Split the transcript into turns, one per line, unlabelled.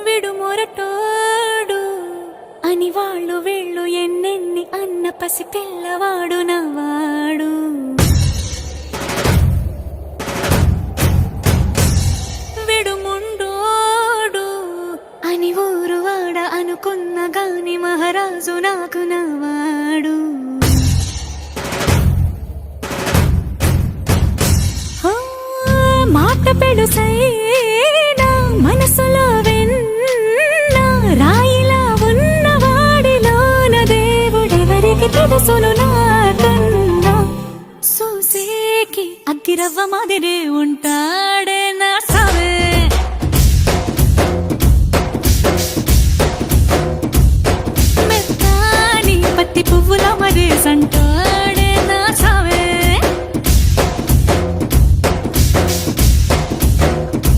విడు మొరటోడు అని వాళ్ళు వీళ్ళు ఎన్నెన్ని అన్న పసి పిల్లవాడు నవ్వాడు. విడు ముండోడు అని ఊరు వాడ అనుకున్న గాని మహారాజు నాకు నవ్వాడు. మాట పెడుసైనా మనసులో వెన్న రాయిలా ఉన్నవాడిలోన దేవుడెవరికి తెలుసును నాకన్నా. సూసేకి అగ్గిరవ్వ మాదిరే ఉంటాడు.